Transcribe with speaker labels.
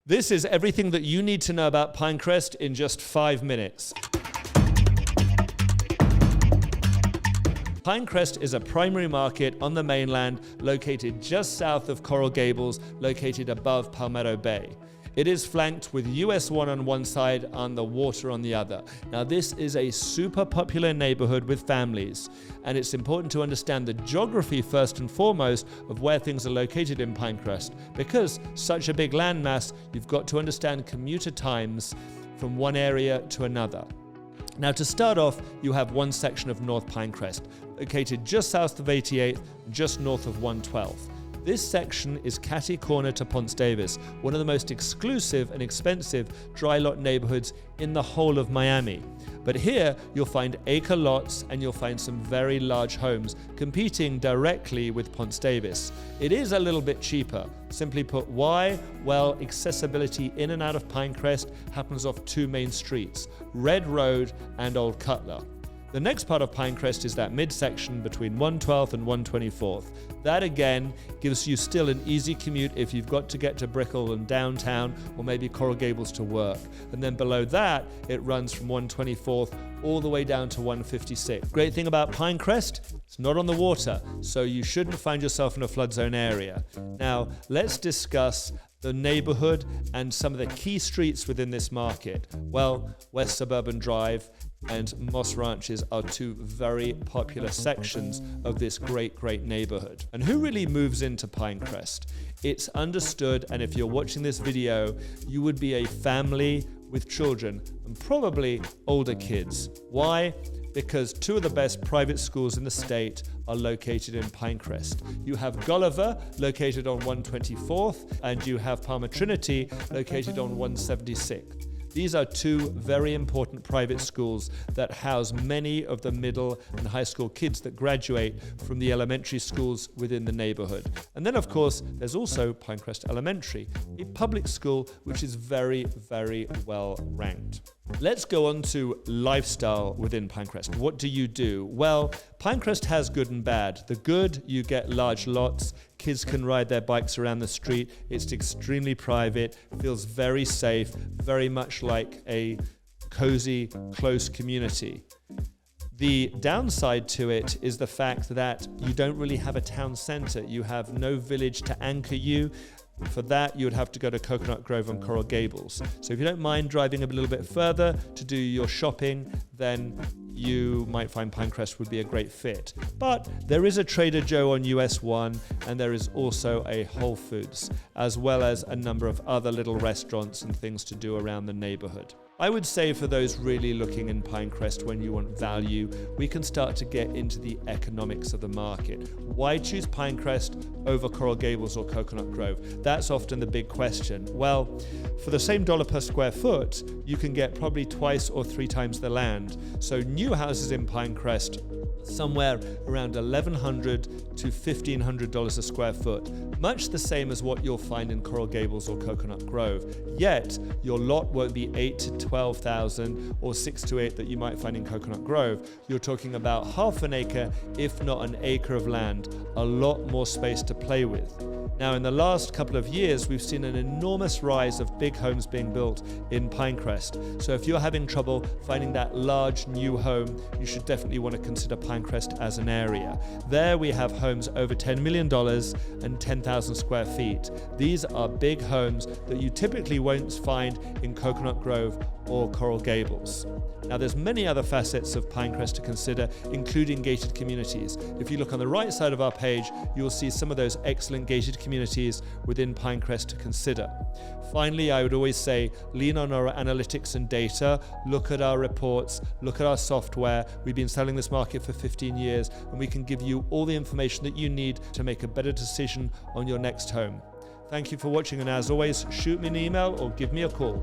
Speaker 1: This is everything that you need to know about Pinecrest in just 5 minutes. Pinecrest is a primary market on the mainland located just south of Coral Gables, located above Palmetto Bay. It is flanked with US 1 on one side and the water on the other. Now this is a super popular neighborhood with families, and it's important to understand the geography first and foremost of where things are located in Pinecrest. Because such a big landmass, you've got to understand commuter times from one area to another. Now to start off, you have one section of North Pinecrest, located just south of 88th, just north of 112th. This section is catty corner to Ponce Davis, one of the most exclusive and expensive dry lot neighborhoods in the whole of Miami. But here you'll find acre lots and you'll find some very large homes competing directly with Ponce Davis. It is a little bit cheaper. Simply put, why? Well, accessibility in and out of Pinecrest happens off two main streets, Red Road and Old Cutler. The next part of Pinecrest is that midsection between 112th and 124th. That again gives you still an easy commute if you've got to get to Brickell and downtown, or maybe Coral Gables to work. And then below that, it runs from 124th all the way down to 156. Great thing about Pinecrest, it's not on the water, so you shouldn't find yourself in a flood zone area. Now, let's discuss the neighborhood and some of the key streets within this market. Well, West Suburban Drive and Moss Ranches are two very popular sections of this great neighborhood. And who really moves into Pinecrest? It's understood, and if you're watching this video, you would be a family with children and probably older kids. Why? Because two of the best private schools in the state are located in Pinecrest. You have Gulliver, located on 124th, and you have Palmer Trinity, located on 176th. These are two very important private schools that house many of the middle and high school kids that graduate from the elementary schools within the neighborhood. And then, of course, there's also Pinecrest Elementary, a public school which is very well ranked. Let's go on to lifestyle within Pinecrest. What do you do? Well, Pinecrest has good and bad. The good, you get large lots, kids can ride their bikes around the street, it's extremely private, feels very safe, very much like a cozy, close community. The downside to it is the fact that you don't really have a town center. You have no village to anchor you. For that, you would have to go to Coconut Grove and Coral Gables. So if you don't mind driving a little bit further to do your shopping, then you might find Pinecrest would be a great fit. But there is a Trader Joe on US 1, and there is also a Whole Foods, as well as a number of other little restaurants and things to do around the neighborhood. I would say for those really looking in Pinecrest when you want value, we can start to get into the economics of the market. Why choose Pinecrest over Coral Gables or Coconut Grove? That's often the big question. Well, for the same dollar per square foot, you can get probably twice or 3 times the land. So new houses in Pinecrest, somewhere around $1,100 to $1,500 a square foot, much the same as what you'll find in Coral Gables or Coconut Grove. Yet your lot won't be 8 to 12,000 or 6 to 8 that you might find in Coconut Grove. You're talking about half an acre, if not an acre of land, a lot more space to play with. Now, in the last couple of years, we've seen an enormous rise of big homes being built in Pinecrest. So if you're having trouble finding that large new home, you should definitely want to consider Pinecrest as an area. There we have homes over $10 million and 10,000 square feet. These are big homes that you typically won't find in Coconut Grove or Coral Gables. Now, there's many other facets of Pinecrest to consider, including gated communities. If you look on the right side of our page, you'll see some of those excellent gated communities within Pinecrest to consider. Finally, I would always say, lean on our analytics and data, look at our reports, look at our software. We've been selling this market for 15 years, and we can give you all the information that you need to make a better decision on your next home. Thank you for watching, and as always, shoot me an email or give me a call.